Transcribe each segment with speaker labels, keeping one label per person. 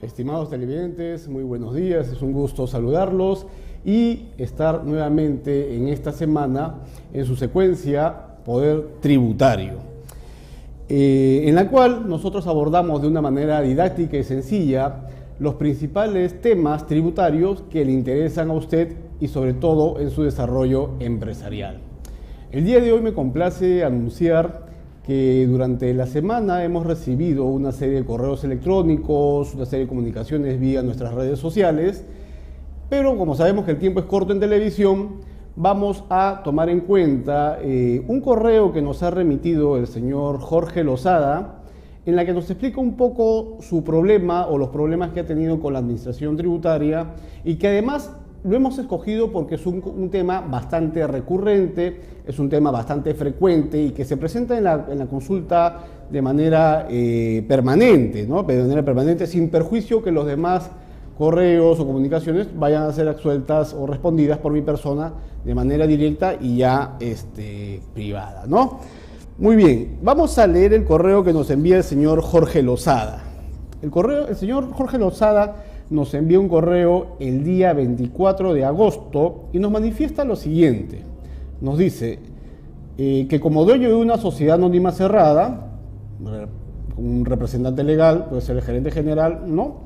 Speaker 1: Estimados televidentes, muy buenos días, es un gusto saludarlos y estar nuevamente en esta semana en su secuencia Poder Tributario, en la cual nosotros abordamos de una manera didáctica y sencilla los principales temas tributarios que le interesan a usted y sobre todo en su desarrollo empresarial. El día de hoy me complace anunciar que durante la semana hemos recibido una serie de correos electrónicos, una serie de comunicaciones vía nuestras redes sociales, pero como sabemos que el tiempo es corto en televisión, vamos a tomar en cuenta un correo que nos ha remitido el señor Jorge Lozada, en la que nos explica un poco su problema o los problemas que ha tenido con la administración tributaria y que además lo hemos escogido porque es un tema bastante recurrente, es un tema bastante frecuente y que se presenta en la consulta de manera permanente, ¿no? De manera permanente, sin perjuicio que los demás correos o comunicaciones vayan a ser absueltas o respondidas por mi persona de manera directa y ya privada, ¿no? Muy bien, vamos a leer el correo que nos envía el señor Jorge Lozada. El señor Jorge Lozada nos envía un correo el día 24 de agosto y nos manifiesta lo siguiente. Nos dice que como dueño de una sociedad anónima cerrada, un representante legal, puede ser el gerente general, ¿no?,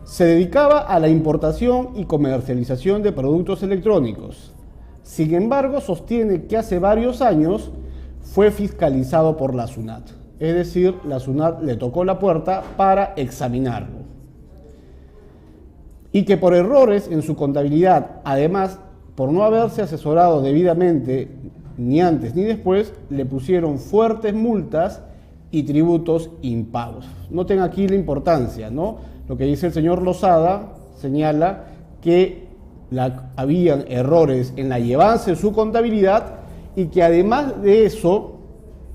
Speaker 1: se dedicaba a la importación y comercialización de productos electrónicos. Sin embargo, sostiene que hace varios años fue fiscalizado por la SUNAT. Es decir, la SUNAT le tocó la puerta para examinarlo. Y que por errores en su contabilidad, además, por no haberse asesorado debidamente ni antes ni después, le pusieron fuertes multas y tributos impagos. Noten aquí la importancia, ¿no? Lo que dice el señor Lozada señala que habían errores en la llevanza de su contabilidad y que además de eso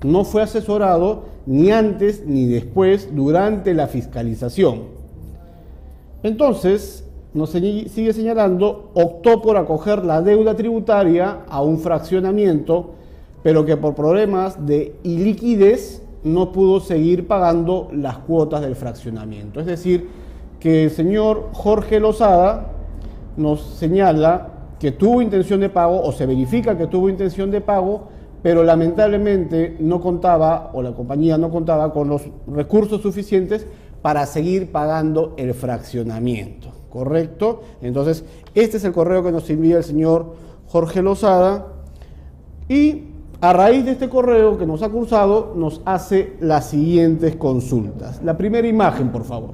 Speaker 1: no fue asesorado ni antes ni después durante la fiscalización. Entonces, nos sigue señalando, optó por acoger la deuda tributaria a un fraccionamiento, pero que por problemas de iliquidez no pudo seguir pagando las cuotas del fraccionamiento. Es decir, que el señor Jorge Lozada nos señala que tuvo intención de pago, o se verifica que tuvo intención de pago, pero lamentablemente no contaba, o la compañía no contaba con los recursos suficientes para seguir pagando el fraccionamiento. ¿Correcto? Entonces, este es el correo que nos envía el señor Jorge Lozada y a raíz de este correo que nos ha cursado, nos hace las siguientes consultas. La primera imagen, por favor.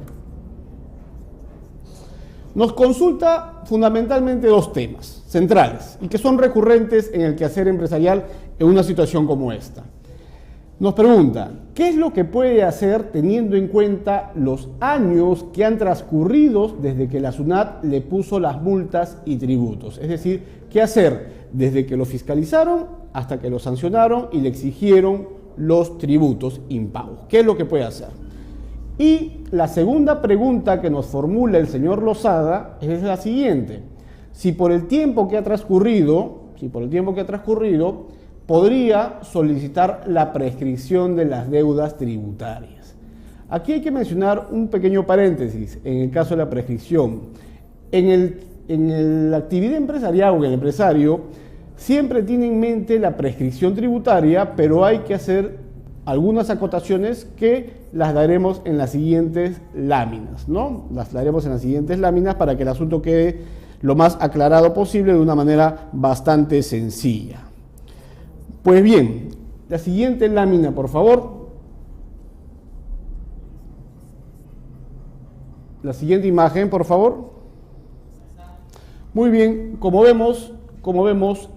Speaker 1: Nos consulta fundamentalmente dos temas centrales y que son recurrentes en el quehacer empresarial en una situación como esta. Nos pregunta, ¿qué es lo que puede hacer teniendo en cuenta los años que han transcurrido desde que la SUNAT le puso las multas y tributos? Es decir, ¿qué hacer desde que lo fiscalizaron hasta que lo sancionaron y le exigieron los tributos impagos? ¿Qué es lo que puede hacer? Y la segunda pregunta que nos formula el señor Lozada es la siguiente. Si por el tiempo que ha transcurrido, podría solicitar la prescripción de las deudas tributarias. Aquí hay que mencionar un pequeño paréntesis en el caso de la prescripción. En la actividad empresarial o en el empresario siempre tiene en mente la prescripción tributaria, pero hay que hacer algunas acotaciones que las daremos en las siguientes láminas, ¿no? Las daremos en las siguientes láminas para que el asunto quede lo más aclarado posible de una manera bastante sencilla. Pues bien, la siguiente lámina, por favor. La siguiente imagen, por favor. Muy bien, como vemos,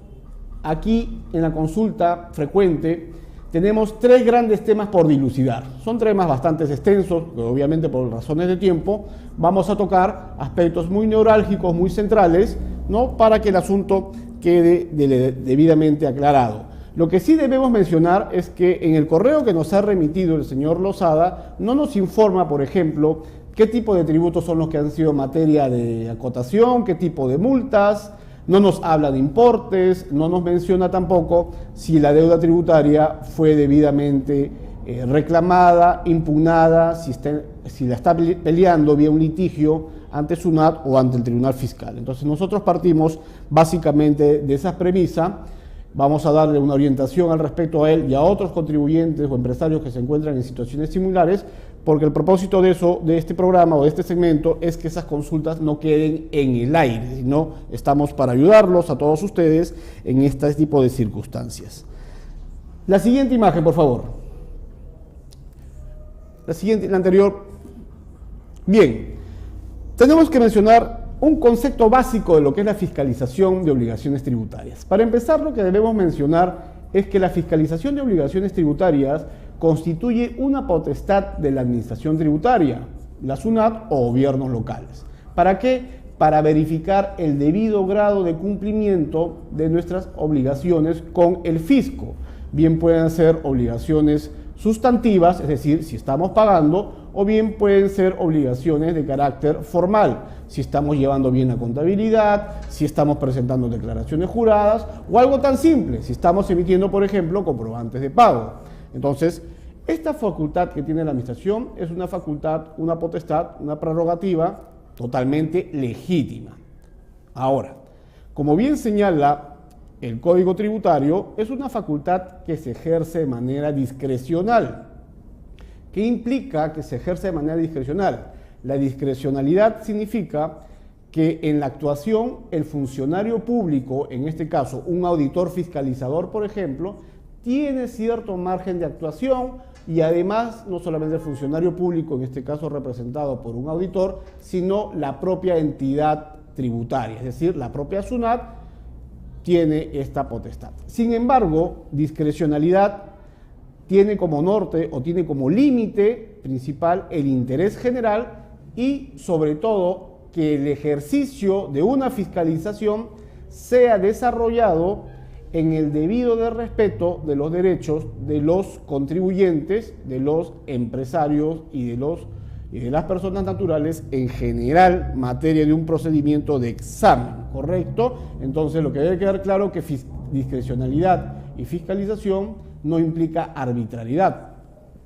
Speaker 1: aquí en la consulta frecuente tenemos tres grandes temas por dilucidar. Son temas bastante extensos, que obviamente por razones de tiempo vamos a tocar aspectos muy neurálgicos, muy centrales, ¿no?, para que el asunto quede debidamente aclarado. Lo que sí debemos mencionar es que en el correo que nos ha remitido el señor Lozada no nos informa, por ejemplo, qué tipo de tributos son los que han sido materia de acotación, qué tipo de multas, no nos habla de importes, no nos menciona tampoco si la deuda tributaria fue debidamente reclamada, impugnada, si está si la está peleando vía un litigio ante SUNAT o ante el Tribunal Fiscal. Entonces nosotros partimos básicamente de esa premisa. Vamos a darle una orientación al respecto a él y a otros contribuyentes o empresarios que se encuentran en situaciones similares, porque el propósito de este programa o de este segmento es que esas consultas no queden en el aire, sino estamos para ayudarlos a todos ustedes en este tipo de circunstancias. La siguiente imagen, por favor. La anterior. Bien, tenemos que mencionar un concepto básico de lo que es la fiscalización de obligaciones tributarias. Para empezar, lo que debemos mencionar es que la fiscalización de obligaciones tributarias constituye una potestad de la administración tributaria, la SUNAT o gobiernos locales. ¿Para qué? Para verificar el debido grado de cumplimiento de nuestras obligaciones con el fisco. Bien pueden ser obligaciones sustantivas, es decir, si estamos pagando, o bien pueden ser obligaciones de carácter formal, si estamos llevando bien la contabilidad, si estamos presentando declaraciones juradas, o algo tan simple, si estamos emitiendo, por ejemplo, comprobantes de pago. Entonces, esta facultad que tiene la administración es una facultad, una potestad, una prerrogativa totalmente legítima. Ahora, como bien señala el Código Tributario, es una facultad que se ejerce de manera discrecional. ¿Qué implica que se ejerce de manera discrecional? La discrecionalidad significa que en la actuación el funcionario público, en este caso un auditor fiscalizador, por ejemplo, tiene cierto margen de actuación y además no solamente el funcionario público, en este caso representado por un auditor, sino la propia entidad tributaria, es decir, la propia SUNAT tiene esta potestad. Sin embargo, discrecionalidad tiene como norte o tiene como límite principal el interés general y sobre todo que el ejercicio de una fiscalización sea desarrollado en el debido de respeto de los derechos de los contribuyentes, de los empresarios y de las personas naturales en general, materia de un procedimiento de examen, ¿correcto? Entonces lo que debe quedar claro es que discrecionalidad y fiscalización no implica arbitrariedad,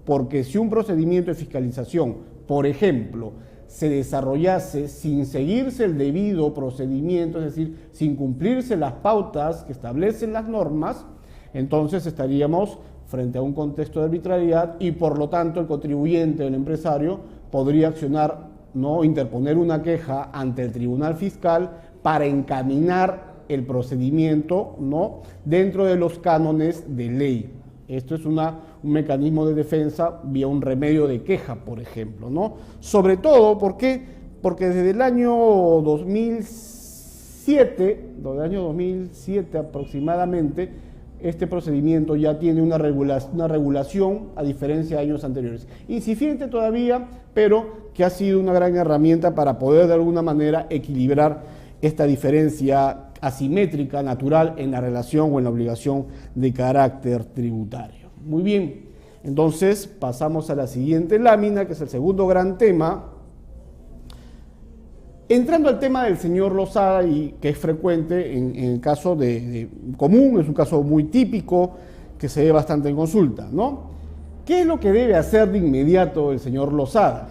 Speaker 1: porque si un procedimiento de fiscalización, por ejemplo, se desarrollase sin seguirse el debido procedimiento, es decir, sin cumplirse las pautas que establecen las normas, entonces estaríamos frente a un contexto de arbitrariedad y por lo tanto el contribuyente o el empresario podría accionar, ¿no?, interponer una queja ante el Tribunal Fiscal para encaminar el procedimiento, ¿no?, dentro de los cánones de ley. Esto es un mecanismo de defensa vía un remedio de queja, por ejemplo, ¿no? Sobre todo, ¿por qué? Porque desde el año 2007 aproximadamente, este procedimiento ya tiene una regulación a diferencia de años anteriores. Incipiente todavía, pero que ha sido una gran herramienta para poder de alguna manera equilibrar esta diferencia asimétrica, natural, en la relación o en la obligación de carácter tributario. Muy bien, entonces pasamos a la siguiente lámina, que es el segundo gran tema. Entrando al tema del señor Lozada, y que es frecuente en el caso común, es un caso muy típico que se ve bastante en consulta, ¿no? ¿Qué es lo que debe hacer de inmediato el señor Lozada?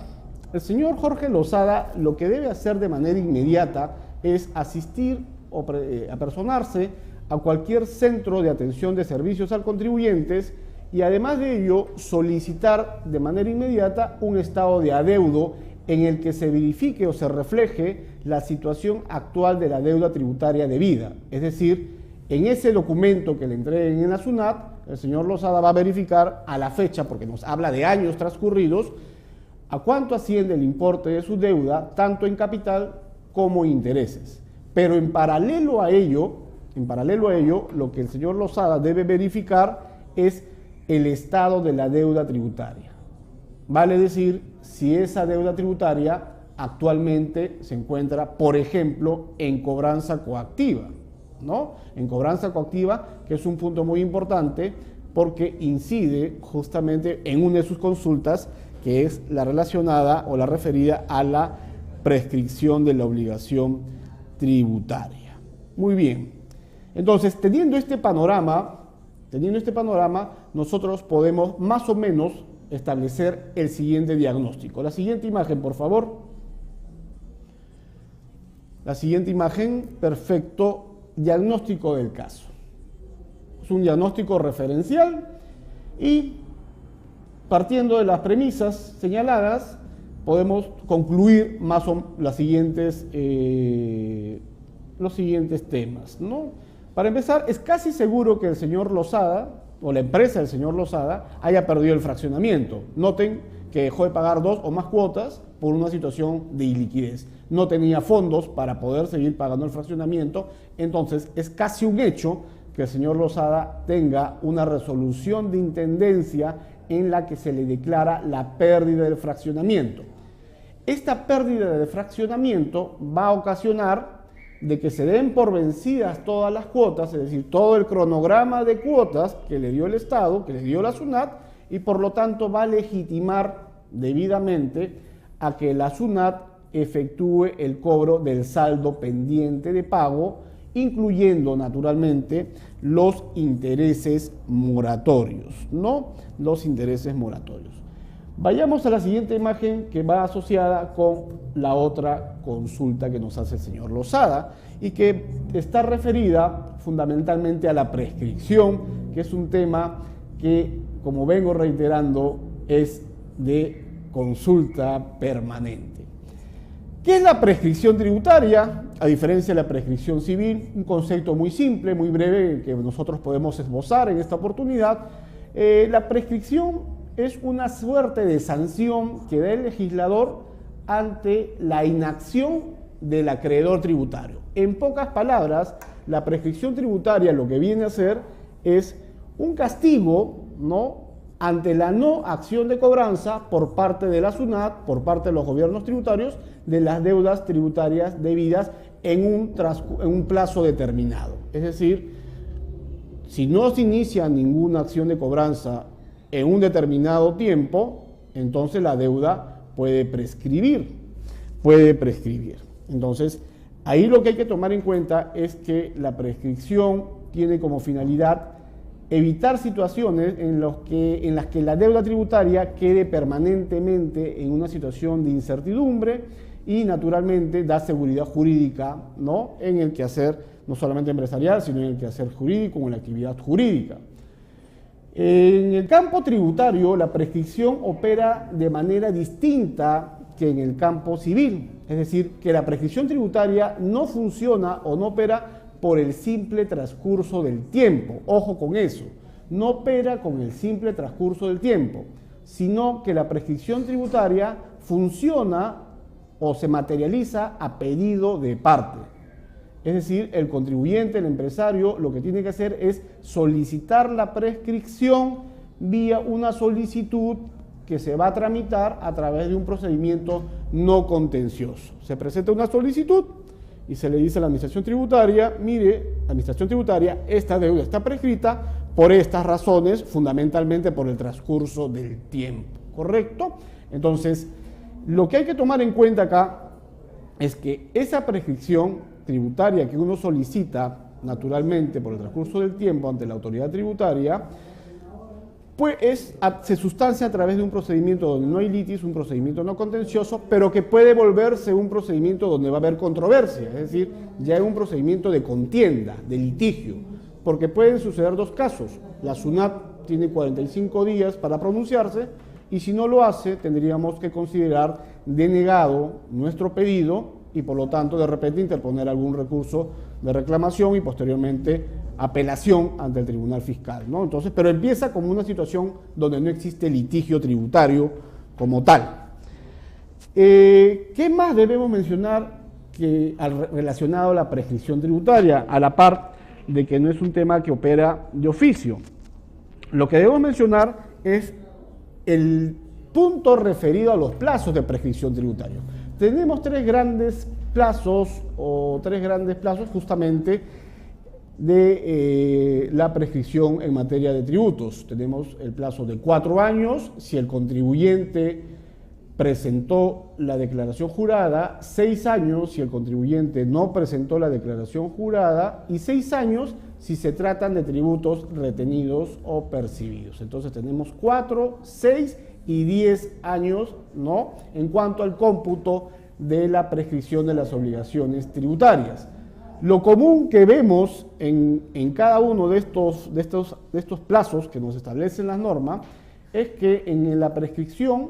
Speaker 1: El señor Jorge Lozada lo que debe hacer de manera inmediata es asistir o apersonarse a cualquier centro de atención de servicios al contribuyentes y además de ello solicitar de manera inmediata un estado de adeudo en el que se verifique o se refleje la situación actual de la deuda tributaria debida. Es decir, en ese documento que le entreguen en la SUNAT, el señor Lozada va a verificar a la fecha, porque nos habla de años transcurridos, a cuánto asciende el importe de su deuda, tanto en capital como intereses. Pero en paralelo a ello, lo que el señor Lozada debe verificar es el estado de la deuda tributaria. Vale decir, si esa deuda tributaria actualmente se encuentra, por ejemplo, en cobranza coactiva, ¿no? En cobranza coactiva, que es un punto muy importante porque incide justamente en una de sus consultas, que es la relacionada o la referida a la prescripción de la obligación tributaria. Muy bien. Entonces, teniendo este panorama, nosotros podemos más o menos establecer el siguiente diagnóstico. La siguiente imagen, por favor. La siguiente imagen, perfecto, diagnóstico del caso. Es un diagnóstico referencial y partiendo de las premisas señaladas, podemos concluir más o los siguientes temas, ¿no? Para empezar, es casi seguro que el señor Lozada, o la empresa del señor Lozada, haya perdido el fraccionamiento. Noten que dejó de pagar 2 o más cuotas por una situación de iliquidez. No tenía fondos para poder seguir pagando el fraccionamiento, entonces es casi un hecho que el señor Lozada tenga una resolución de intendencia en la que se le declara la pérdida del fraccionamiento. Esta pérdida del fraccionamiento va a ocasionar de que se den por vencidas todas las cuotas, es decir, todo el cronograma de cuotas que le dio el Estado, que le dio la SUNAT, y por lo tanto va a legitimar debidamente a que la SUNAT efectúe el cobro del saldo pendiente de pago, incluyendo naturalmente los intereses moratorios, ¿no? Los intereses moratorios. Vayamos a la siguiente imagen que va asociada con la otra consulta que nos hace el señor Lozada y que está referida fundamentalmente a la prescripción, que es un tema que, como vengo reiterando, es de consulta permanente. ¿Qué es la prescripción tributaria? A diferencia de la prescripción civil, un concepto muy simple, muy breve, que nosotros podemos esbozar en esta oportunidad. La prescripción es una suerte de sanción que da el legislador ante la inacción del acreedor tributario. En pocas palabras, la prescripción tributaria lo que viene a hacer es un castigo, ¿no?, ante la no acción de cobranza por parte de la SUNAT, por parte de los gobiernos tributarios, de las deudas tributarias debidas en un plazo determinado. Es decir, si no se inicia ninguna acción de cobranza en un determinado tiempo, entonces la deuda puede prescribir. Entonces, ahí lo que hay que tomar en cuenta es que la prescripción tiene como finalidad evitar situaciones en las que la deuda tributaria quede permanentemente en una situación de incertidumbre y naturalmente da seguridad jurídica, ¿no?, en el quehacer no solamente empresarial, sino en el quehacer jurídico, en la actividad jurídica. En el campo tributario, la prescripción opera de manera distinta que en el campo civil, es decir, que la prescripción tributaria no funciona o no opera por el simple transcurso del tiempo. Ojo con eso, no opera con el simple transcurso del tiempo, sino que la prescripción tributaria funciona o se materializa a pedido de parte. Es decir, el contribuyente, el empresario, lo que tiene que hacer es solicitar la prescripción vía una solicitud que se va a tramitar a través de un procedimiento no contencioso. Se presenta una solicitud y se le dice a la administración tributaria, mire, administración tributaria, esta deuda está prescrita por estas razones, fundamentalmente por el transcurso del tiempo, ¿correcto? Entonces, lo que hay que tomar en cuenta acá es que esa prescripción tributaria que uno solicita naturalmente por el transcurso del tiempo ante la autoridad tributaria, pues se sustancia a través de un procedimiento donde no hay litis, un procedimiento no contencioso, pero que puede volverse un procedimiento donde va a haber controversia, es decir, ya es un procedimiento de contienda, de litigio, porque pueden suceder dos casos. La SUNAT tiene 45 días para pronunciarse y si no lo hace, tendríamos que considerar denegado nuestro pedido y por lo tanto de repente interponer algún recurso de reclamación y posteriormente apelación ante el Tribunal Fiscal, ¿no? Entonces, pero empieza como una situación donde no existe litigio tributario como tal. ¿Qué más debemos mencionar relacionado a la prescripción tributaria, a la par de que no es un tema que opera de oficio? Lo que debemos mencionar es el punto referido a los plazos de prescripción tributaria. Tenemos tres grandes plazos justamente de la prescripción en materia de tributos. Tenemos el plazo de 4 años si el contribuyente presentó la declaración jurada, 6 años si el contribuyente no presentó la declaración jurada y 6 años si se tratan de tributos retenidos o percibidos. Entonces tenemos 4, 6 y 10 años, ¿no?, en cuanto al cómputo de la prescripción de las obligaciones tributarias. Lo común que vemos en cada uno de estos plazos que nos establecen las normas es que en la prescripción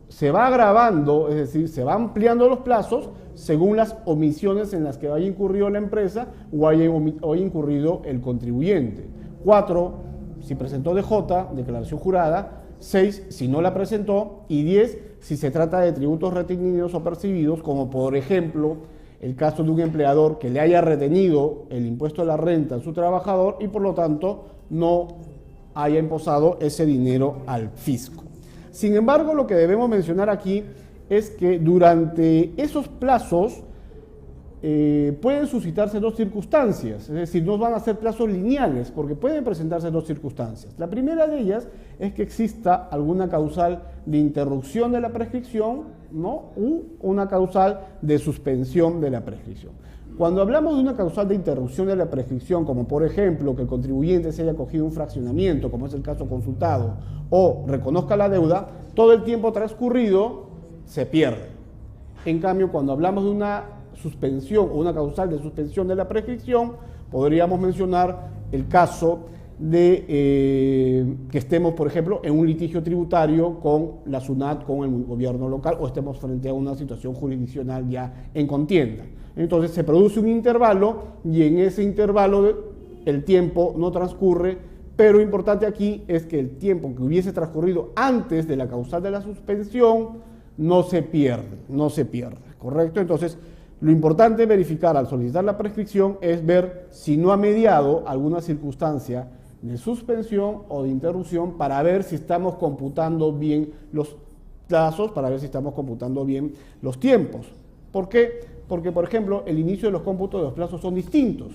Speaker 1: se va agravando, es decir, se va ampliando los plazos según las omisiones en las que haya incurrido la empresa o haya incurrido el contribuyente. 4, si presentó DJ, declaración jurada; 6, si no la presentó; y 10, si se trata de tributos retenidos o percibidos, como por ejemplo el caso de un empleador que le haya retenido el impuesto a la renta a su trabajador y por lo tanto no haya imposado ese dinero al fisco. Sin embargo, lo que debemos mencionar aquí es que durante esos plazos pueden suscitarse dos circunstancias, es decir, no van a ser plazos lineales, porque pueden presentarse dos circunstancias. La primera de ellas es que exista alguna causal de interrupción de la prescripción, ¿no?, u una causal de suspensión de la prescripción. Cuando hablamos de una causal de interrupción de la prescripción, como por ejemplo que el contribuyente se haya cogido un fraccionamiento, como es el caso consultado, o reconozca la deuda, todo el tiempo transcurrido se pierde. En cambio, cuando hablamos de una suspensión o una causal de suspensión de la prescripción, podríamos mencionar el caso de que estemos, por ejemplo, en un litigio tributario con la SUNAT, con el gobierno local, o estemos frente a una situación jurisdiccional ya en contienda. Entonces se produce un intervalo y en ese intervalo el tiempo no transcurre, pero lo importante aquí es que el tiempo que hubiese transcurrido antes de la causal de la suspensión no se pierde, ¿correcto? Entonces, lo importante verificar al solicitar la prescripción es ver si no ha mediado alguna circunstancia de suspensión o de interrupción para ver si estamos computando bien los plazos, para ver si estamos computando bien los tiempos. ¿Por qué? Porque, por ejemplo, el inicio de los cómputos de los plazos son distintos.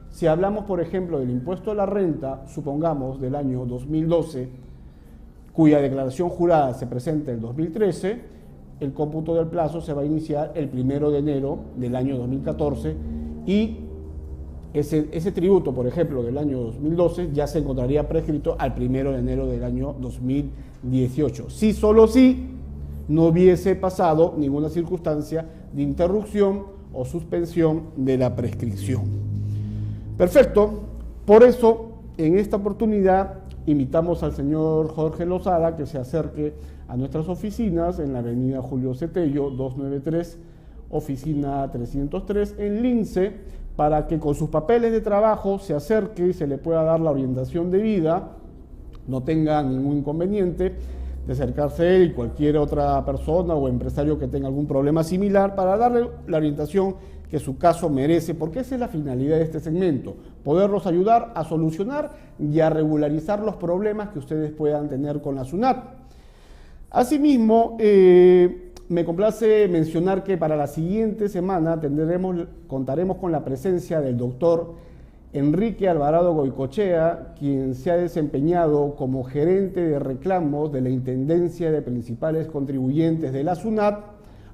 Speaker 1: Si hablamos, por ejemplo, del impuesto a la renta, supongamos del año 2012, cuya declaración jurada se presenta en 2013, el cómputo del plazo se va a iniciar el 1 de enero del año 2014 y ese tributo, por ejemplo, del año 2012 ya se encontraría prescrito al 1 de enero del año 2018. Si solo si no hubiese pasado ninguna circunstancia de interrupción o suspensión de la prescripción. Perfecto. Por eso, en esta oportunidad, invitamos al señor Jorge Lozada que se acerque a nuestras oficinas en la avenida Julio Cetello, 293, oficina 303, en Lince, para que con sus papeles de trabajo se acerque y se le pueda dar la orientación debida, no tenga ningún inconveniente de acercarse a él y cualquier otra persona o empresario que tenga algún problema similar para darle la orientación que su caso merece, porque esa es la finalidad de este segmento, poderlos ayudar a solucionar y a regularizar los problemas que ustedes puedan tener con la SUNAT. Asimismo, me complace mencionar que para la siguiente semana contaremos con la presencia del doctor Enrique Alvarado Goicochea, quien se ha desempeñado como gerente de reclamos de la Intendencia de Principales Contribuyentes de la SUNAT,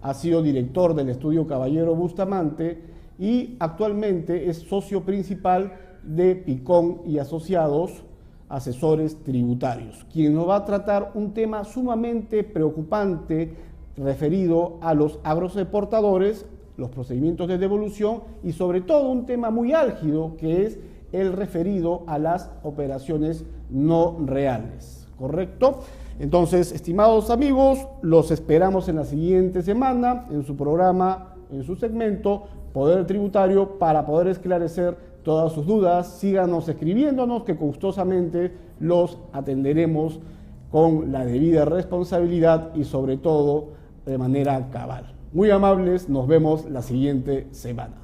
Speaker 1: ha sido director del estudio Caballero Bustamante y actualmente es socio principal de Picón y Asociados, asesores tributarios, quien nos va a tratar un tema sumamente preocupante referido a los agroexportadores, los procedimientos de devolución y sobre todo un tema muy álgido que es el referido a las operaciones no reales, ¿correcto? Entonces, estimados amigos, los esperamos en la siguiente semana en su programa, en su segmento Poder Tributario, para poder esclarecer todas sus dudas. Síganos escribiéndonos que gustosamente los atenderemos con la debida responsabilidad y sobre todo de manera cabal. Muy amables, nos vemos la siguiente semana.